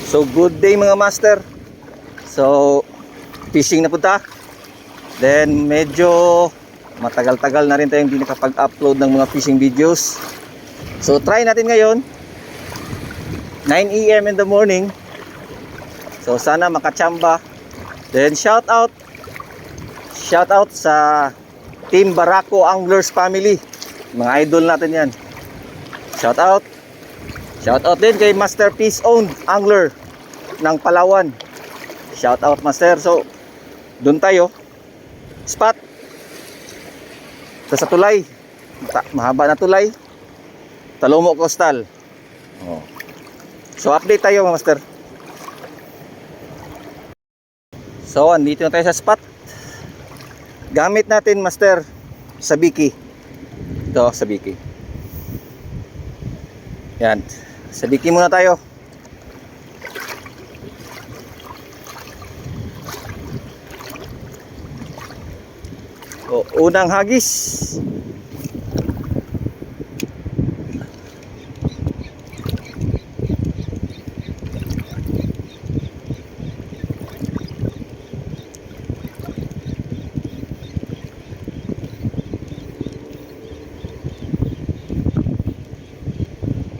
So good day mga master. So fishing na punta. Then medyo matagal-tagal na rin tayong hindi nakapag-upload ng mga fishing videos. So try natin ngayon 9 AM in the morning. So sana makachamba. Then shout out sa Team Barako Anglers family. Mga idol natin yan. Shout out din kay Masterpiece Owned Angler ng Palawan. Shout out master. So doon tayo. Spot sa tulay. Mahaba na tulay. Talomo Coastal. Oh. So update tayo mga master. So andito na tayo sa spot. Gamit natin master sabiki. Ito sabiki. Yan. Sabiki muna tayo. O, unang hagis.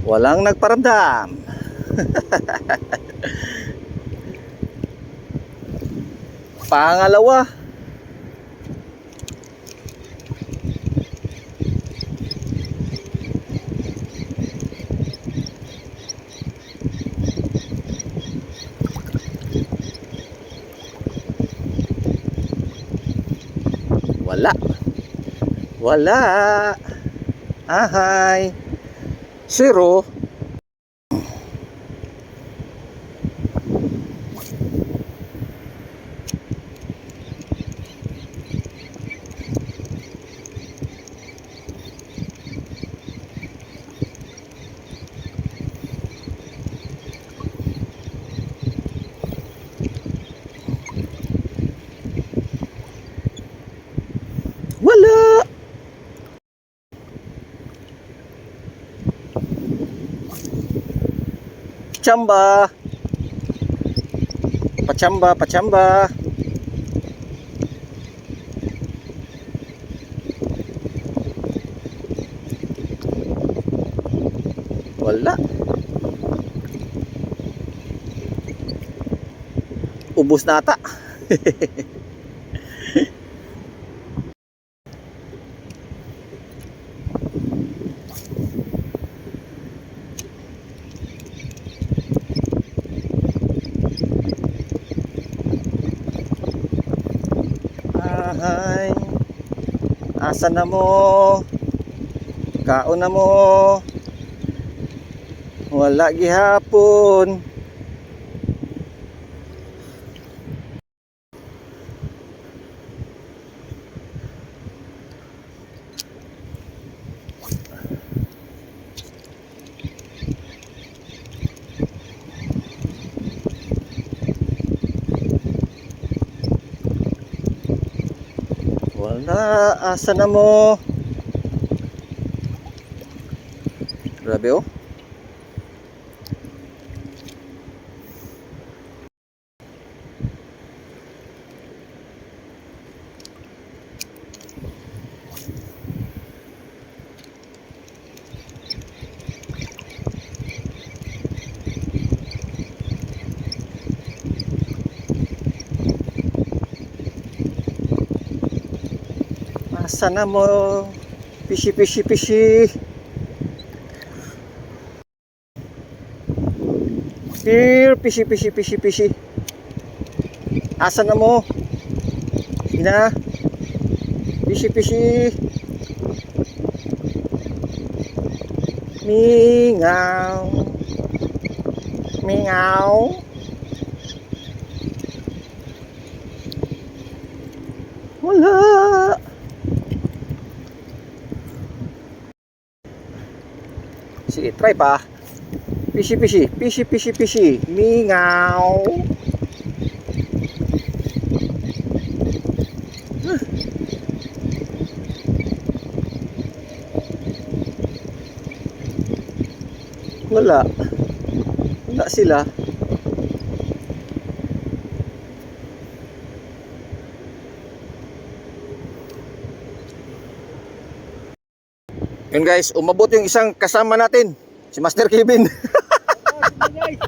Walang nagparamdam. Pangalawa. Wala. Ahay. Zero. Wala. Pachamba. Wala. Ubus na ata. Ahay. Asa na mo? Kaon na mo? Wala gihapon. Wala, asa na mo? Grabe oh. Sana mo pishi. Here, pishi. Asa na mo? Ina. Pishi. Mingaw. Wala. Sige, try pa. Pishi. Mingaw. Wala sila. Yun guys, umabot yung isang kasama natin, si Master Kevin. Guys.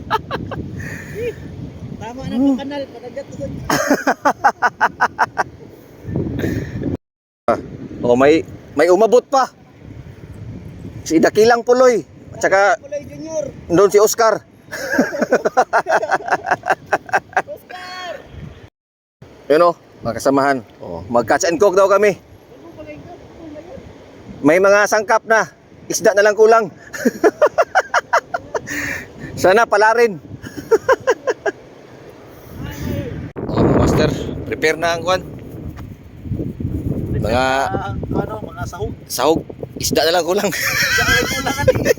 Tama na po kanal, patagat ko. Oh, may umabot pa. Si Dakilang Puloy. At saka Kulay Junior. doon si Oscar. Oscar. Yun oh, mga kasamahan. Oh, mag-catch and cook daw kami. Ano ba kayo? Ano ba yun? May mga sangkap na. Isda na lang kulang. Sana pala rin. Oh, Master, prepare na ang kwan. Mga Mga sahog. sahog. Isda na lang kulang. Saan kulangan eh.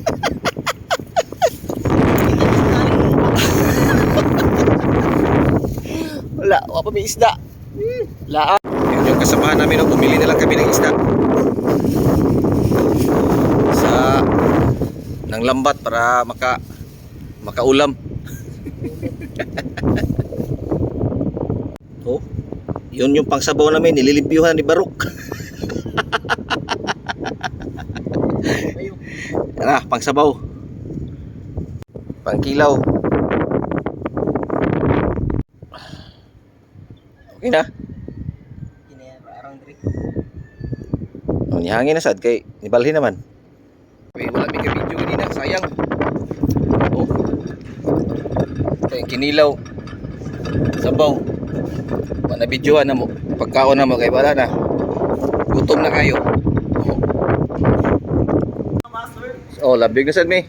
Wala, wala pa may isda. Wala. Yun yung kasamahan namin, no? Bumili na lang kami ng isda. Sa ng lambat para makaulam. Oh, yun yung pangsabaw namin, nililimpyuhan ni Baruk. Tara, pangsabaw. Pangkilaw. Okay na. Parang drink. Oh, nihangin na sad kay nibalhin naman. Wala may ka-video kanina, sayang. Oh. Ito yung kinilaw. Sabaw. Wala videoan na mo. Pagkaon na mo kay wala na. Gutom na kayo. Oh, labig na sad mi.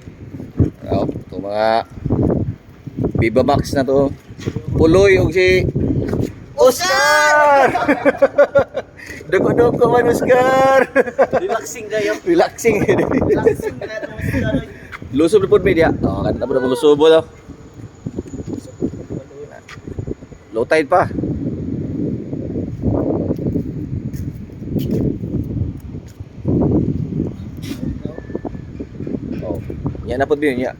Oh, ito mga Viva Max na to. Puloy og si Oscar! Dugo-dugo man, Oscar! Relaxing kayo. Relaxing. Relaxing na ito. Lusob na po media. Oh, kanta po na lusob mo daw. Low tide pa. Oh, yan na po din niya.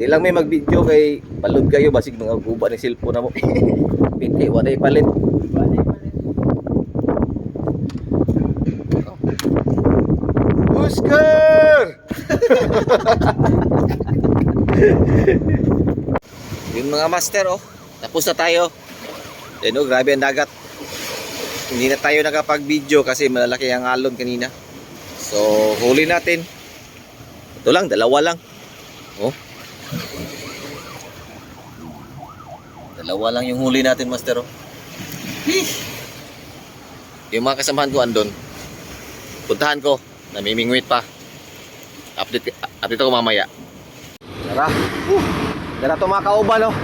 Di lang may mag-video kay palod kayo basig mga guba ni cellphone na mo. Piti, wala palit. Oscar! Yung mga master, oh. Tapos na tayo. Then, oh, grabe ang dagat. Hindi na tayo nakapag-video kasi malalaki ang alon kanina. So, huli natin. Ito lang, dalawa lang. Oh. Dalawa lang yung huli natin, master, oh. Yung mga kasamahan ko andon. Puntahan ko. Namimingwit pa. Update ko mamaya. Tara. Tara to mga kauban, oh.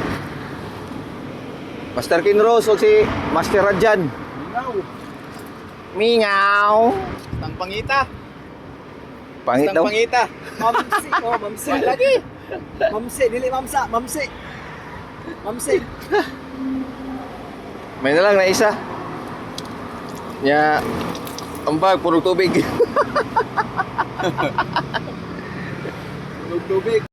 Master Kinros o si Master Radjan. Mingaw. Mingaw. Tang pangita. Pangit daw. Pangita. Mamsi. Oh, mamsi. Lagi. Mamsi. Dili mamsa. Mamsi. Mamsi. May na lang na isa. Ya, ang bag, puro tubig. Tubig.